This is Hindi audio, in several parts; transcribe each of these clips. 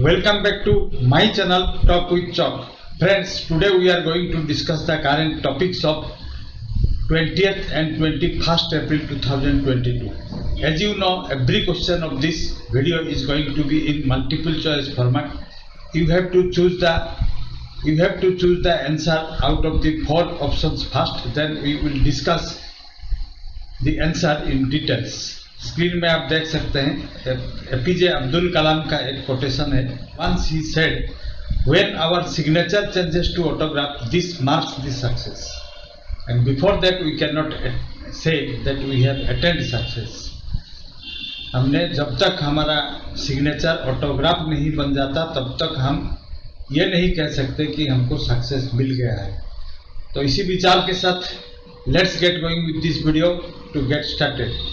Welcome back to my channel Talk with Chalk. Friends, today we are going to discuss the current topics of 20th and 21st April 2022. As you know, every question of this video is going to be in multiple choice format. You have to choose the answer out of the 4 options first, then we will discuss the answer in details. Screen में आप देख सकते हैं एपीजे अब्दुल कलाम का एक कोटेशन है. Once he said, when our signature changes to autograph, this marks the success, and before that we cannot say that we have attained success. हमने जब तक हमारा सिग्नेचर ऑटोग्राफ नहीं बन जाता तब तक हम ये नहीं कह सकते कि हमको सक्सेस मिल गया है. तो इसी विचार के साथ let's get going with this video to get started.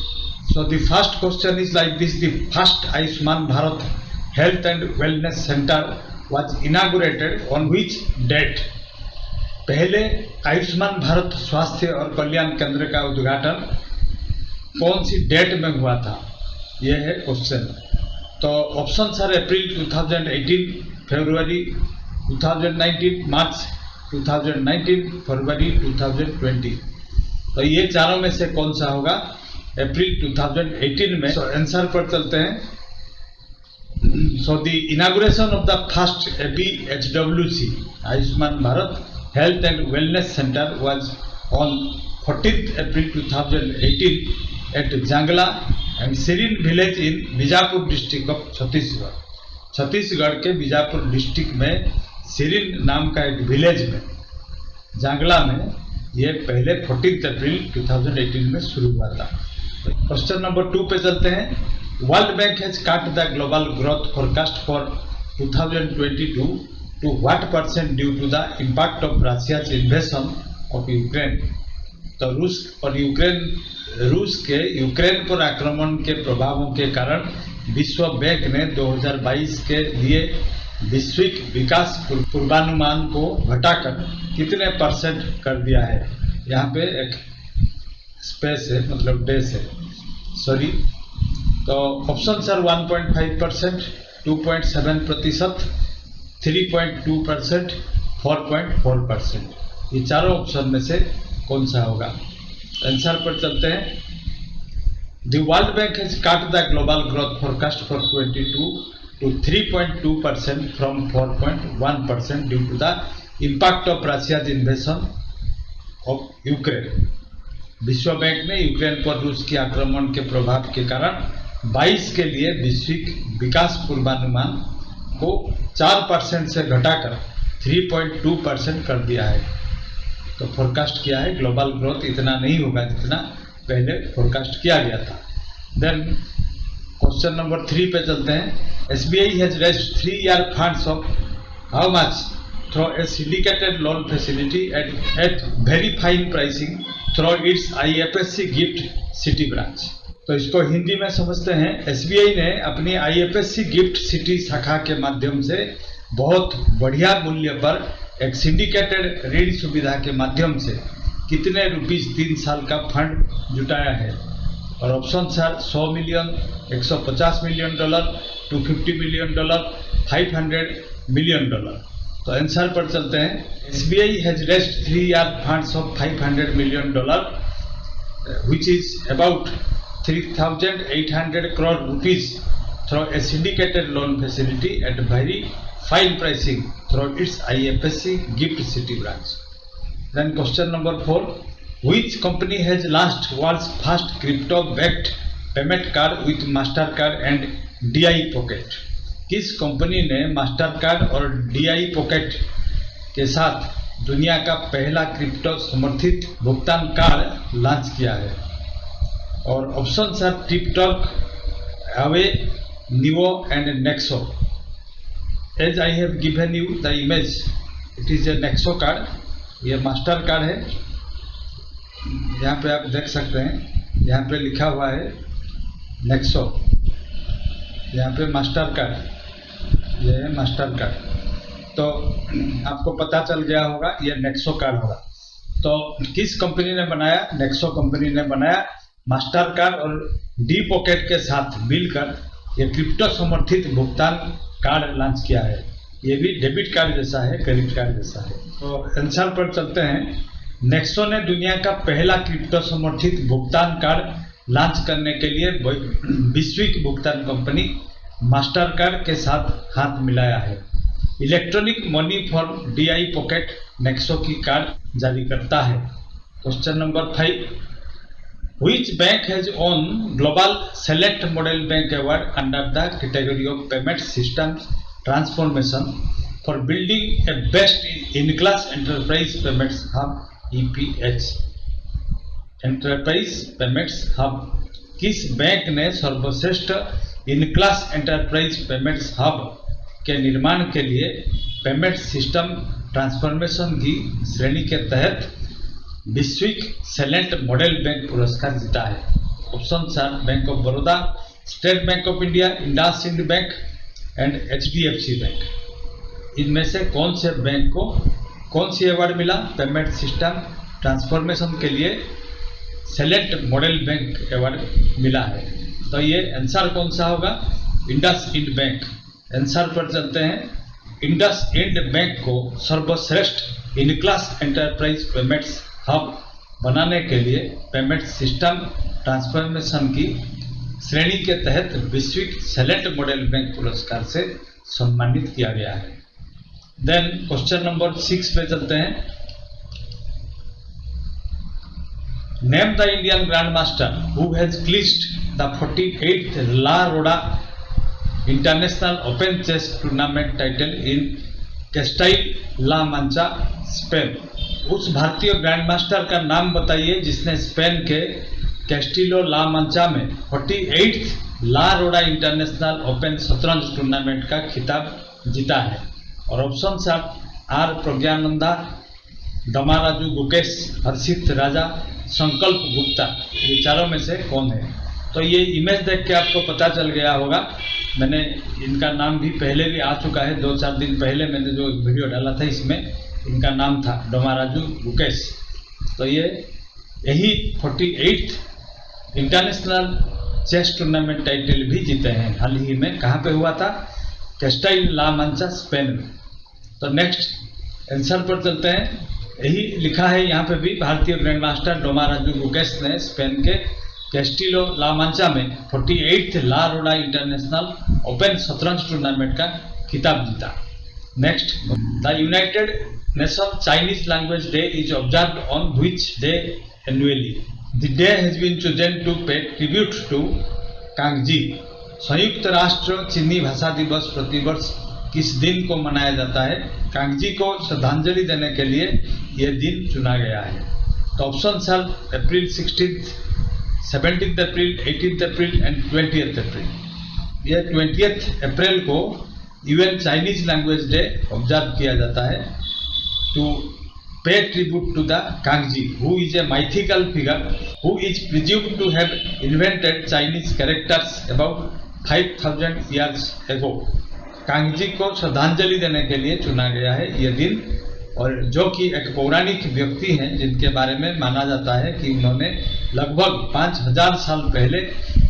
So the first question is like this: the first Ayushman Bharat Health and Wellness Center was inaugurated on which date? पहले आयुष्मान भारत स्वास्थ्य और कल्याण केंद्र का उद्घाटन कौन सी डेट में हुआ था, यह है क्वेश्चन. तो ऑप्शन सर अप्रैल 2018, फरवरी 2019, मार्च 2019, फरवरी 2020. तो ये चारों में से कौन सा होगा? अप्रैल 2018 में. आंसर पर चलते हैं. So the inauguration of the first ABHWC Ayushman Bharat health and wellness centre was on 14th April 2018 at Jangla and Sirin village in Bijapur district of Chhattisgarh. Chhattisgarh के बीजापुर डिस्ट्रिक्ट में सिरिन नाम का एक विलेज में, जांगला में, ये पहले 14th April 2018 में शुरू हुआ था. क्वेश्चन नंबर 2 पे चलते हैं. World bank has cut the global growth forecast for 2022 to what percent due to the impact of Russia's invasion of Ukraine. तो रूस के यूक्रेन पर आक्रमण के प्रभावों के कारण विश्व बैंक ने 2022 के लिए वैश्विक विकास पूर्वानुमान को घटाकर कितने परसेंट कर दिया है? यहाँ पे एक स्पेस है, मतलब डेस है, सॉरी. तो ऑप्शन सर 1.5%, 2.7%, 3.2%, 4.4%. ये चारों ऑप्शन में से कौन सा होगा? आंसर पर चलते हैं. The world bank has cut the global growth forecast for 22 to 3.2% from 4.1% due to the impact of Russia's invasion of Ukraine. विश्व बैंक ने यूक्रेन पर रूस के आक्रमण के प्रभाव के कारण 22 के लिए वैश्विक विकास पूर्वानुमान को 4% से घटाकर 3.2% कर दिया है. तो फोरकास्ट किया है ग्लोबल ग्रोथ इतना नहीं होगा जितना पहले फोरकास्ट किया गया था. देन क्वेश्चन नंबर 3 पे चलते हैं. SBI has raised 3-year funds of how much through a syndicated loan facility at very fine pricing through its IFSC GIFT City branch. तो इसको हिंदी में समझते हैं. SBI ने अपनी IFSC GIFT City शाखा के माध्यम से बहुत बढ़िया मूल्य पर एक सिंडिकेटेड ऋण सुविधा के माध्यम से कितने रुपीस 3 साल का फंड जुटाया है? और option sir 100 million, 150 million dollar, 250 million dollar, 500 million dollar. तो आंसर पर चलते हैं. SBI has raised 3-year funds of $500 million, which is about 3,800 crore rupees through a syndicated loan facility at very fine pricing through its IFSC GIFT City branch. Then question number 4. Which company has launched world's first crypto-backed payment card with Mastercard and DI Pocket? किस कंपनी ने मास्टरकार्ड और DI पॉकेट के साथ दुनिया का पहला क्रिप्टो समर्थित भुगतान कार्ड लॉन्च किया है? और option sir TikTok, away, Nivo and Nexo. As I have given you the image, it is a Nexo card. ये मास्टर कार्ड है. यहाँ पे आप देख सकते हैं, यहाँ पे लिखा हुआ है नेक्सो, यहाँ पे मास्टर कार्ड, ये है मास्टर कार्ड. तो आपको पता चल गया होगा ये नेक्सो कार्ड होगा. तो किस कंपनी ने बनाया? नेक्सो कंपनी ने बनाया. मास्टर कार्ड और डी पॉकेट के साथ मिलकर ये क्रिप्टो समर्थित भुगतान कार्ड लॉन्च किया है। ये भी डेबिट कार्ड जैसा है, क्रेडिट कार्ड जैसा है। तो आंसर पर चलते हैं। नेक्सो ने दुनिया का पहला क्रिप्टो समर्थित भुगतान कार्ड लॉन्च करने के लिए वैश्विक भुगतान कंपनी मास्टरकार्ड के साथ हाथ मिलाया है। Electronic money for DI pocket Nexo की कार्ड जारी करता है। Question number 5, Which bank has won Global Select Model Bank Award under the category of Payment Systems Transformation for building a best-in-class enterprise payments hub (EPH)? Enterprise payments hub. किस बैंक ने सर्वश्रेष्ठ in class enterprise payments hub के निर्माण के लिए पेमेंट सिस्टम ट्रांसफॉर्मेशन की श्रेणी के तहत वैश्विक सेलेक्ट मॉडल बैंक पुरस्कार जीता है? Option are Bank of Baroda, State Bank of India, IndusInd bank and HDFC bank. इनमें से कौन से बैंक को कौन सी अवार्ड मिला? पेमेंट सिस्टम ट्रांसफॉर्मेशन के लिए सेलेक्ट मॉडल बैंक अवार्ड मिला है। तो ये आंसर कौन सा होगा? इंडसइंड बैंक। आंसर पर चलते हैं। इंडसइंड बैंक को सर्वश्रेष्ठ in class enterprise payments hub बनाने के लिए पेमेंट सिस्टम ट्रांसफॉर्मेशन की श्रेणी के तहत वैश्विक सेलेक्ट मॉडल बैंक पुरस्कार से सम्मानित किया गया है। देन क्वेश्चन नंबर 6 पे चलते हैं। Name the Indian grand master who has clinched the 48th La Roda international open chess tournament title in Castile La Mancha, Spain. उस भारतीय ग्रैंड मास्टर का नाम बताइए जिसने स्पेन के कैस्टिलो ला मांचा में 48th La Roda international open शतरंज टूर्नामेंट का खिताब जीता है। और ऑप्शन आर प्रज्ञानंदा, दमाराजू गुकेश, हर्षित राजा, संकल्प गुप्ता। ये चारों में से कौन है? तो ये इमेज देख के आपको पता चल गया होगा। मैंने इनका नाम भी पहले भी आ चुका है, 2-4 दिन पहले मैंने जो वीडियो डाला था इसमें इनका नाम था दमाराजू गुकेश। तो ये यही 48th international chess tournament title भी जीते हैं हाल ही में। कहाँ पे हुआ था? कैस्टाइल ला मांचा, स्पेन में। तो नेक्स्ट आंसर पर चलते हैं। यही लिखा है यहाँ पे भी, भारतीय ग्रैंड मास्टर दमाराजू गुकेश ने स्पेन के कैस्टिलो ला मांचा में 48th La Roda international open शतरंज टूर्नामेंट का खिताब जीता। Next, the United Nation Chinese language day is observed on which day annually? The day has been chosen to pay tribute to Cangjie. संयुक्त राष्ट्र चीनी भाषा दिवस प्रतिवर्ष किस दिन को मनाया जाता है? कांगजी को श्रद्धांजलि देने के लिए यह दिन चुना गया है। तो option are April 16th, 17th April, 18th April and 20th April. यह 20th अप्रैल को UN Chinese language day observe किया जाता है to pay tribute to the Cangjie who is a mythical figure who is presumed to have invented Chinese characters about 5000 years ago। Cangjie को श्रद्धांजलि देने के लिए चुना गया है यह दिन, और जो कि एक पौराणिक व्यक्ति हैं जिनके बारे में माना जाता है कि उन्होंने लगभग 5000 साल पहले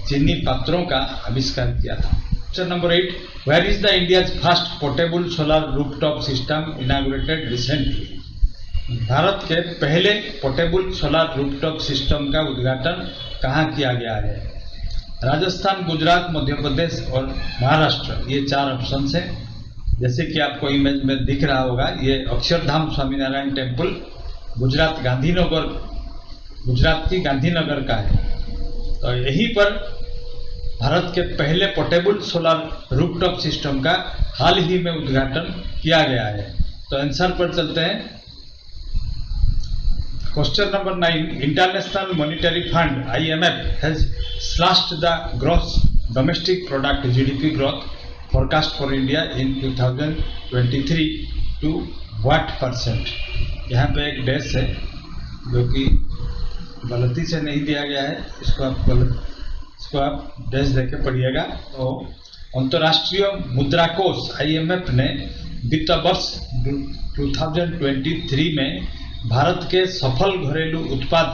चीनी पत्रों का आविष्कार किया था। Question number 8, where is the India's first portable solar rooftop system inaugurated recently? भारत के पहले पोर्टेबल सोलर रूफटॉप सिस्टम का उद्घाटन कहाँ किया गया है? राजस्थान, गुजरात, मध्य प्रदेश और महाराष्ट्र। ये 4 ऑप्शन है। जैसे कि आपको इमेज में दिख रहा होगा, ये अक्षरधाम स्वामीनारायण टेम्पल गुजरात गांधीनगर, गुजरात की गांधीनगर का है। तो यहीं पर भारत के पहले पोर्टेबल सोलर रूफटॉप सिस्टम का हाल ही में उद्घाटन किया गया है। तो आंसर पर चलते हैं। Question number 9, international Monetary fund IMF has slashed the gross domestic product GDP growth forecast for India in 2023 to what %? यहाँ पे एक डैश है जो कि गलती से नहीं दिया गया है, इसको आप डैश देके पढ़िएगा। तो अंतर्राष्ट्रीय मुद्रा कोष IMF ने वित्त वर्ष 2023 में भारत के सफल घरेलू उत्पाद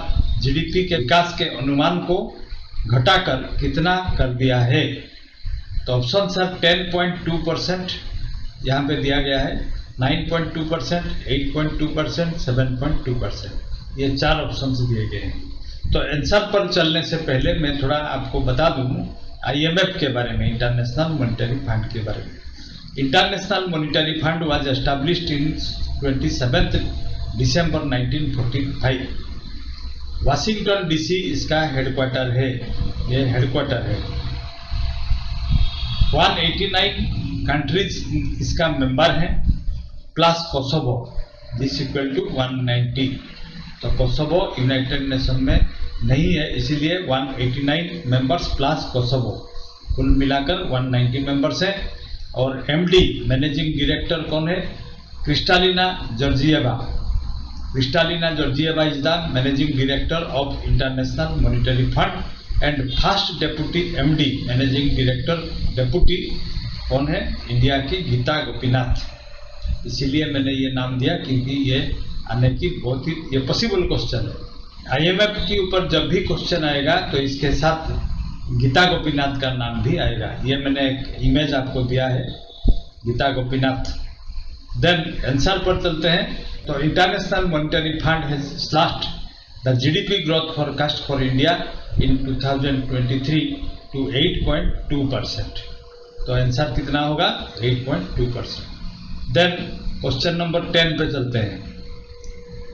GDP के विकास के अनुमान को घटाकर कितना कर दिया है? तो ऑप्शन सर 10.2% यहाँ पे दिया गया है, 9.2%, 8.2%, 7.2%, ये 4 ऑप्शन दिए गए हैं। तो आंसर पर चलने से पहले मैं थोड़ा आपको बता दूं IMF के बारे में, इंटरनेशनल मॉनिटरी फंड के बारे में। International Monetary Fund was established in 27 December 1945। Washington DC इसका हेडक्वार्टर है, ये हेडक्वार्टर है। 189 कंट्रीज इसका मेंबर है plus Kosovo, this equal to 190। तो कोसोवो यूनाइटेड नेशन में नहीं है, इसीलिए 189 मेंबर्स प्लस कोसोवो, कुल मिलाकर 190 मेंबर्स हैं। और MD मैनेजिंग डायरेक्टर कौन है? Kristalina Georgieva. Kristalina Georgieva is the managing director of international Monetary fund and first deputy MD managing director deputy कौन है? इंडिया की गीता गोपीनाथ। इसीलिए मैंने ये नाम दिया क्योंकि ये आने की बहुत ही ये पॉसिबल क्वेश्चन है। IMF के ऊपर जब भी क्वेश्चन आएगा तो इसके साथ गीता गोपीनाथ का नाम भी आएगा। ये मैंने एक इमेज आपको दिया है, गीता गोपीनाथ। देन आंसर पर चलते हैं। तो International Monetary Fund has slashed the GDP growth forecast for India in 2023 to 8.2%। तो आंसर कितना होगा? 8.2%। देन क्वेश्चन नंबर 10 पे चलते हैं।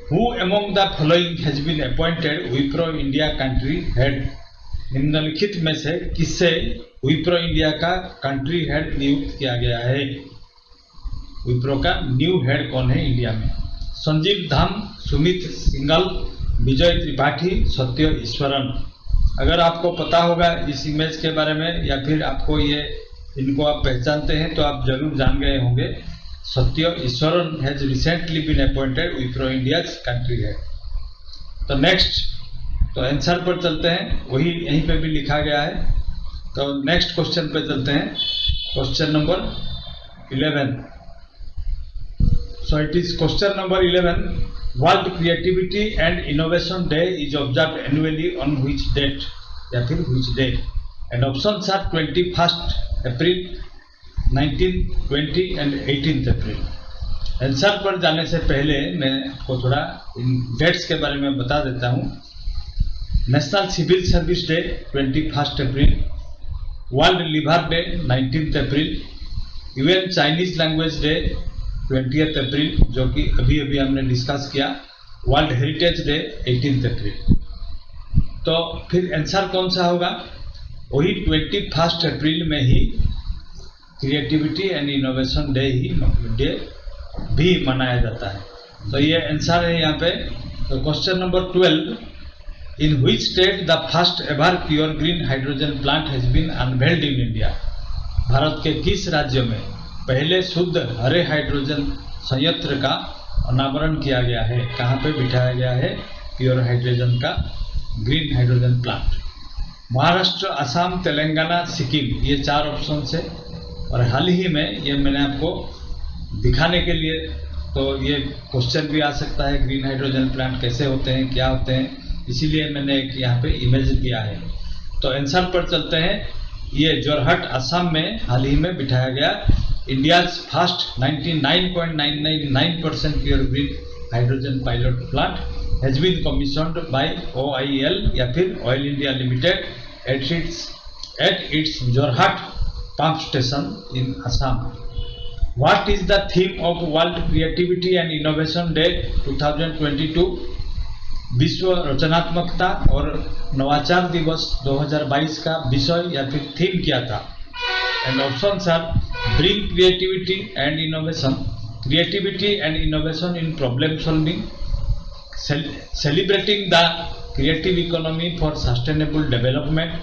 Who among the following has been appointed Wipro India country head? निम्नलिखित में से किससे विप्रो इंडिया का कंट्री हेड नियुक्त किया गया है? विप्रो का न्यू हेड कौन है इंडिया में? संजीव धाम, सुमित सिंगल, विजय त्रिपाठी, सत्य ईश्वरन। अगर आपको पता होगा इस इमेज के बारे में या फिर आपको ये इनको आप पहचानते हैं तो आप जरूर जान गए होंगे। Satya Eswaran has recently been appointed Wipro India country head. तो नेक्स्ट, तो आंसर पर चलते हैं, वही यहीं पे भी लिखा गया है। तो नेक्स्ट क्वेश्चन पे चलते हैं, question number 11। So it is question number 11। World creativity and innovation day is observe annually on which date, या फिर which day? And options are 21 April, 19, 20 and 18 April. Answer पर जाने से पहले मैं आपको थोड़ा इन डेट्स के बारे में बता देता हूँ। नेशनल सिविल सर्विस डे 21 अप्रैल, वर्ल्ड लिवर डे 19 अप्रैल, UN चाइनीज लैंग्वेज डे 20 अप्रैल, जो कि अभी अभी हमने डिस्कस किया, वर्ल्ड हेरिटेज डे 18 अप्रैल। तो फिर आंसर कौन सा होगा? वही 21 अप्रैल में ही क्रिएटिविटी एंड इनोवेशन डे भी मनाया जाता है। तो ये आंसर है यहाँ पे। तो question number 12। In which state the first ever pure green hydrogen plant has been unveiled in India? Bharat के किस राज्य में पहले शुद्ध हरे हाइड्रोजन संयंत्र का अनावरण किया गया है? कहाँ पे बिठाया गया है प्योर हाइड्रोजन का green hydrogen plant? Maharashtra, Assam, Telangana, Sikkim, ये 4 ऑप्शन है। और हाल ही में ये मैंने आपको दिखाने के लिए, तो ये क्वेश्चन भी आ सकता है ग्रीन हाइड्रोजन प्लांट कैसे होते हैं, क्या होते हैं, इसीलिए मैंने एक यहाँ पे इमेज दिया है। तो आंसर पर चलते हैं। ये जोरहट असम में हाल ही में बिठाया गया India's first 99.999% pure green hydrogen pilot plant has been commissioned by OIL या फिर Oil India Limited at its Jorhat pump station in Assam. What is the theme of world creativity and innovation day 2022? विश्व रचनात्मकता और नवाचार दिवस 2022 का विषय या फिर थीम क्या था? And options are bring creativity and innovation in problem solving, celebrating the creative economy for sustainable development,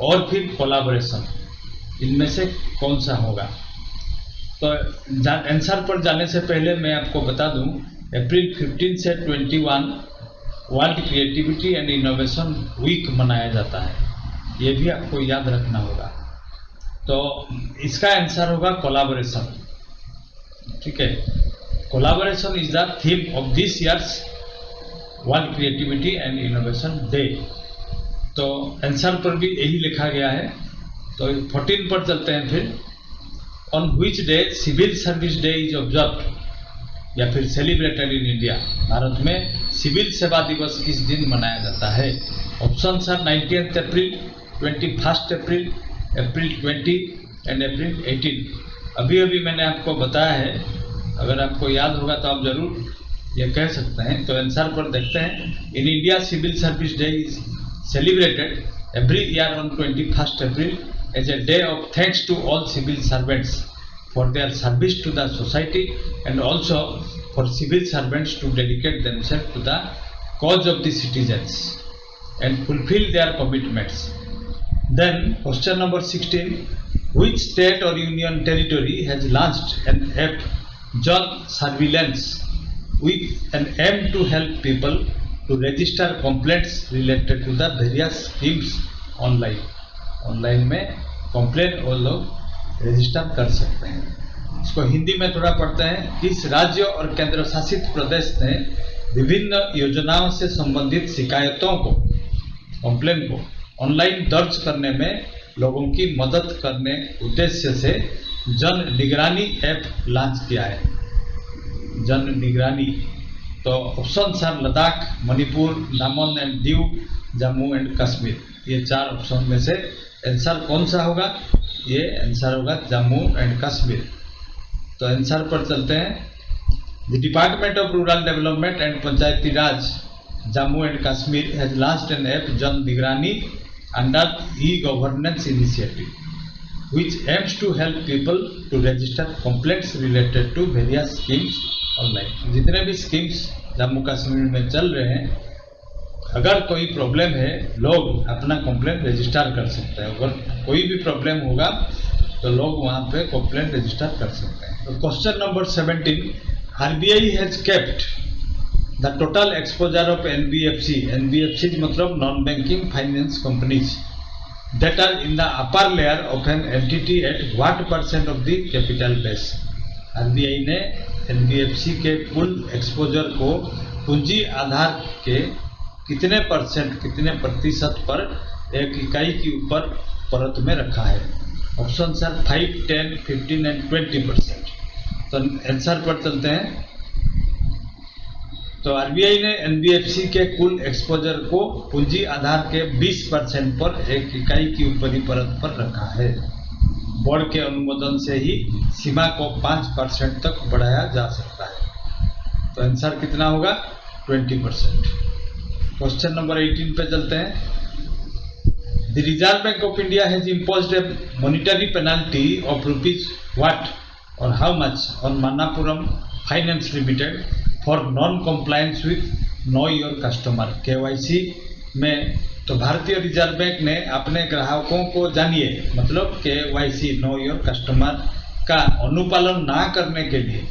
और फिर कोलैबोरेशन। इनमें से कौन सा होगा? तो आंसर पर जाने से पहले मैं आपको बता दूं, अप्रैल 15 से 21 world creativity and innovation week मनाया जाता है, ये भी आपको याद रखना होगा। तो इसका आंसर होगा कोलैबोरेशन। ठीक है, collaboration is the theme of this years world creativity and innovation day. तो आंसर पर भी यही लिखा गया है तो 14 पर चलते हैं फिर। On which day civil service day is observed या फिर सेलिब्रेटेड इन इंडिया। भारत में सिविल सेवा दिवस किस दिन मनाया जाता है? Option are 19 April, 21 April, April 20 and April 18। अभी अभी मैंने आपको बताया है, अगर आपको याद होगा तो आप जरूर ये कह सकते हैं। तो आंसर पर देखते हैं। In India civil service day is celebrated every year on 21st April as a day of thanks to all civil servants for their service to the society and also for civil servants to dedicate themselves to the cause of the citizens and fulfill their commitments. Then question number 16, which state or union territory has launched an app Jan Surveillance with an aim to help people to register complaints related to the various schemes online? Online में कंप्लेंट वो लोग रजिस्टर कर सकते हैं। इसको हिंदी में थोड़ा पढ़ते हैं। किस राज्य और केंद्र शासित प्रदेश ने विभिन्न योजनाओं से संबंधित शिकायतों को, कंप्लेंट को ऑनलाइन दर्ज करने में लोगों की मदद करने उद्देश्य से जन निगरानी ऐप लॉन्च किया है? जन निगरानी। तो ऑप्शन आर लद्दाख, मणिपुर, दामन एंड दीव, जम्मू एंड कश्मीर। ये 4 ऑप्शन में से आंसर कौन सा होगा? ये आंसर होगा जम्मू एंड कश्मीर। तो आंसर पर चलते हैं। The department of rural development and Panchayati Raj Jammu and Kashmir has launched an app Jan Nigrani under e governance initiative which aims to help people to register complaints related to various schemes online. जितने भी स्कीम्स जम्मू कश्मीर में चल रहे हैं, अगर कोई प्रॉब्लम है लोग अपना कंप्लेंट रजिस्टर कर सकते हैं। अगर कोई भी प्रॉब्लम होगा तो लोग वहां पे कंप्लेंट रजिस्टर कर सकते हैं। तो question number 17, RBI has kept the total exposure of NBFC. NBFC मतलब non banking finance companies that are in the upper layer of an entity at what % of the capital base. RBI ने एनबीएफसी के कुल एक्सपोजर को पूंजी आधार के कितने प्रतिशत पर एक इकाई के ऊपर परत में रखा है? Option are 5, 10, 15 and 20%। तो आंसर पर चलते हैं। तो आरबीआई ने एनबीएफसी के कुल एक्सपोजर को पूंजी आधार के 20% पर एक इकाई की ऊपरी परत पर रखा है। बोर्ड के अनुमोदन से ही सीमा को 5% तक बढ़ाया जा सकता है। तो आंसर कितना होगा? 20%। क्वेश्चन नंबर 18 पे चलते हैं। The Reserve Bank of India has imposed a monetary penalty of rupees what और how much on Manappuram finance limited for non compliance with know your customer. KYC में तो भारतीय रिजर्व बैंक ने अपने ग्राहकों को जानिए मतलब केवाईसी नो योर कस्टमर का अनुपालन ना करने के लिए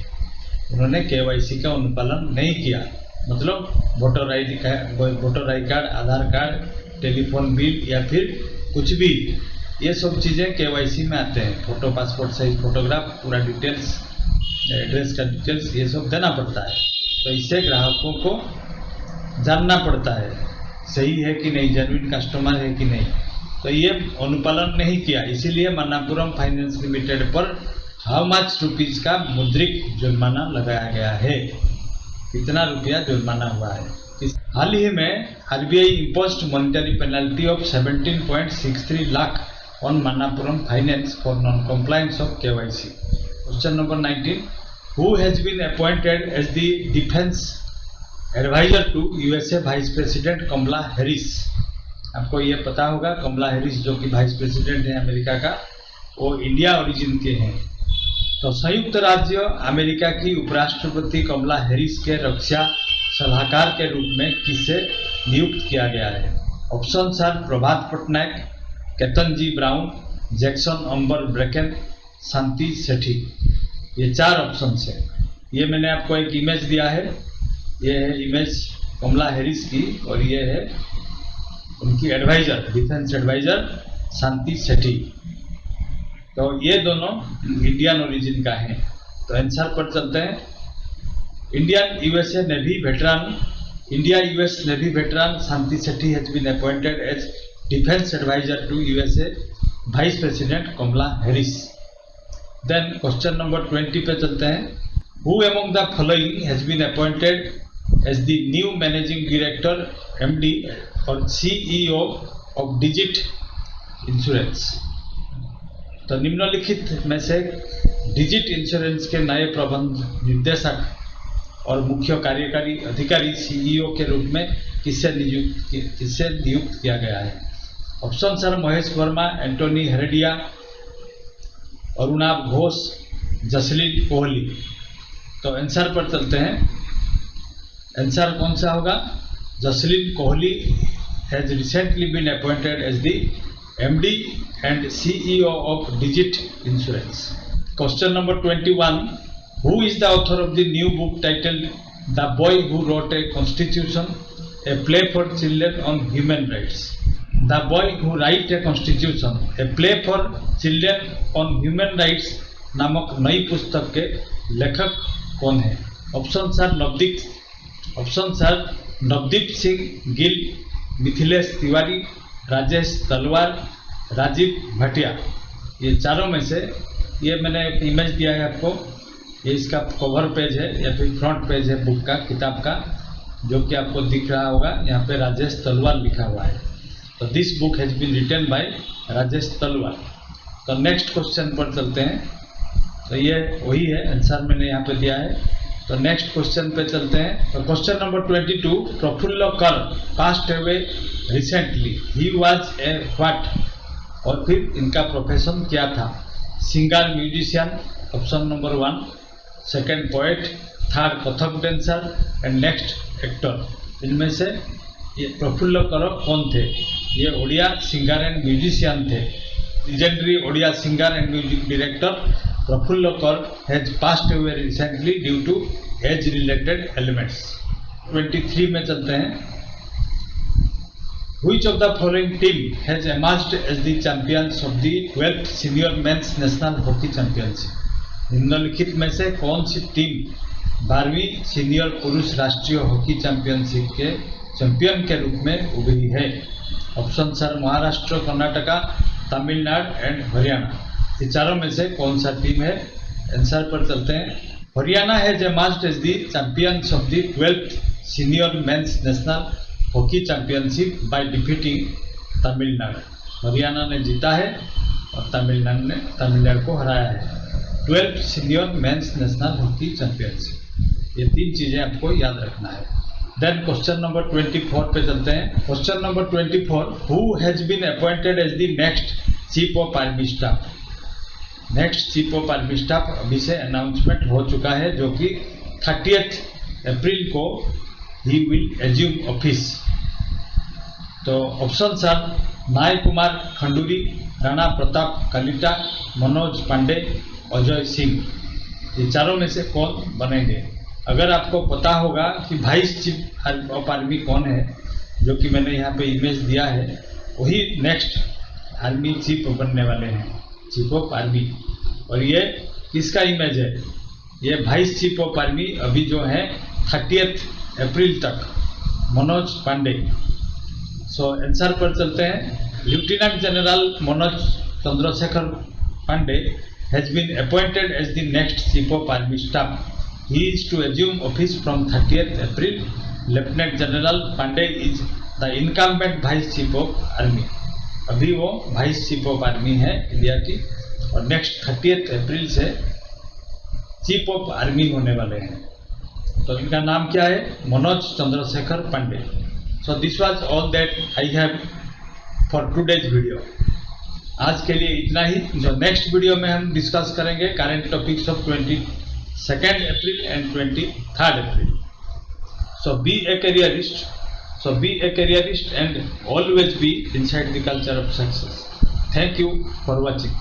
उन्होंने केवाईसी का अनुपालन नहीं किया। मतलब voter I card, Aadhaar card, telephone bill या फिर कुछ भी, ये सब चीज़ें केवाईसी में आते हैं। फोटो, पासपोर्ट साइज फोटोग्राफ, पूरा डिटेल्स, एड्रेस का डिटेल्स, ये सब देना पड़ता है। तो इससे ग्राहकों को जानना पड़ता है सही है कि नहीं, जेन्युइन कस्टमर है कि नहीं। तो ये अनुपालन नहीं किया, इसीलिए मन्नापुरम फाइनेंस लिमिटेड पर हाउ मच रुपीज का मुद्रिक जुर्माना लगाया गया है। कितना रुपया जुर्माना हुआ है? हाल ही में RBI imposed monetary penalty of 17.63 lakh on Manappuram finance for non compliance of KYC. Question number 19, who has been appointed as the defence adviser to USA vice president Kamala Harris. आपको ये पता होगा कमला हैरिस जो कि वाइस प्रेसिडेंट है अमेरिका का, वो इंडिया ओरिजिन के हैं। तो संयुक्त राज्य अमेरिका की उपराष्ट्रपति कमला हैरिस के रक्षा सलाहकार के रूप में किसे नियुक्त किया गया है? Option are Prabhat Patnaik, Ketanji Brown, Jackson Amber Brecken, Shanti Sethi. ये 4 ऑप्शन है। ये मैंने आपको एक इमेज दिया है, ये है इमेज कमला हैरिस की और ये है उनकी एडवाइजर, डिफेंस एडवाइजर शांति सेठी। तो ये दोनों इंडियन ओरिजिन का है। तो आंसर पर चलते हैं। Indian USA navy veteran, India US navy veteran Shanti Sethi has been appointed as defence adviser to USA vice president Kamala Harris. Then question number 20 पे चलते हैं। Who among the following has been appointed as the new managing director MD और सीईओ ऑफ डिजिट इंश्योरेंस। तो निम्नलिखित में से डिजिट इंश्योरेंस के नए प्रबंध निदेशक और मुख्य कार्यकारी अधिकारी सीईओ के रूप में किससे नियुक्त किया गया है? Option sir Mahesh Verma, Antony Heredia, Arunabh Ghosh, Jasleen Kohli. तो आंसर पर चलते हैं। आंसर कौन सा होगा? Jasleen Kohli has recently been appointed as the MD and CEO of Digit Insurance. Question number 21. Who is the author of the new book titled The Boy Who Wrote a Constitution, a play for children on human rights? The Boy Who Wrote a Constitution, a play for children on human rights नामक नई पुस्तक के लेखक कौन है? ऑप्शन सर नवदीप सिंह गिल, मिथिलेश तिवारी, राजेश तलवार, राजीव भटिया। ये चारों में से ये मैंने एक इमेज दिया है आपको, ये इसका कवर पेज है या फिर फ्रंट पेज है बुक का, किताब का, जो कि आपको दिख रहा होगा। यहाँ पे राजेश तलवार लिखा हुआ है। तो this book has been written by Rajesh Talwar. तो नेक्स्ट क्वेश्चन पर चलते हैं। तो ये वही है, आंसर मैंने यहाँ पे दिया है। तो नेक्स्ट क्वेश्चन पे चलते हैं। तो question number 22। Prafulla Kar passed away recently, he was a what? और फिर इनका प्रोफेशन क्या था? Singer, musician, option number 1, second poet, third Kathak dancer and next actor. इनमें से ये प्रफुल्ल कर कौन थे? ये ओडिया सिंगर एंड म्यूजिशियन थे। Legendary Odia singer and music director Prafulla Kar has passed away recently due to age related ailments. 23 में चलते हैं। Which of the following team has emerged as the champions of the 12th Senior Men's National Hockey Championship? निम्नलिखित में से कौन सी टीम 12वीं सीनियर पुरुष राष्ट्रीय हॉकी चैंपियनशिप के चैंपियन के रूप में उभरी है? Option sir Maharashtra, Karnataka, Tamil Nadu and Haryana. ये चारों में से कौन सा टीम है? आंसर पर चलते हैं। Haryana has emerged as the champions of the 12th Senior Men's National hockey championship by defeating Tamil Nadu. Haryana ने जीता है और तमिलनाडु ने तमिलनाडु को हराया है। 12th senior mains national hockey championship. ये तीन चीजें आपको याद रखना है। देन क्वेश्चन नंबर 24 पे चलते हैं। Question number 24। Who has been appointed as the next chief of army staff? Next chief of army staff अभी से अनाउंसमेंट हो चुका है, जो कि 30 अप्रैल को ही विल एज्यूम ऑफिस। तो ऑप्शन सर नाय कुमार खंडूरी, राणा प्रताप कलिता, मनोज पांडे, अजय सिंह। ये चारों में से कौन बनेंगे? अगर आपको पता होगा कि वाइस चीफ ऑफ आर्मी कौन है, जो कि मैंने यहाँ पे इमेज दिया है, वही नेक्स्ट आर्मी चीफ बनने वाले हैं, चीफ ऑफ आर्मी। और ये किसका इमेज है? ये वाइस चीफ ऑफ आर्मी अभी जो है 30 अप्रैल तक, मनोज पांडे। सो आंसर पर चलते हैं। Lieutenant general Manoj Chandrashekhar Pande has been appointed as the next chief of army staff. He is to assume office from 30 April. Lieutenant general Pande is the incumbent vice chief of army. अभी वो वाइस चीफ ऑफ आर्मी है इंडिया की, और नेक्स्ट 30 अप्रैल से चीफ ऑफ आर्मी होने वाले हैं। तो इनका नाम क्या है? Manoj Chandrashekhar Pande. So this was all that I have for today's video. आज के लिए इतना ही। जो नेक्स्ट वीडियो में हम डिस्कस करेंगे current topics of 22 April and 23 April. So be a careerist and always be inside the culture of success. Thank you for watching.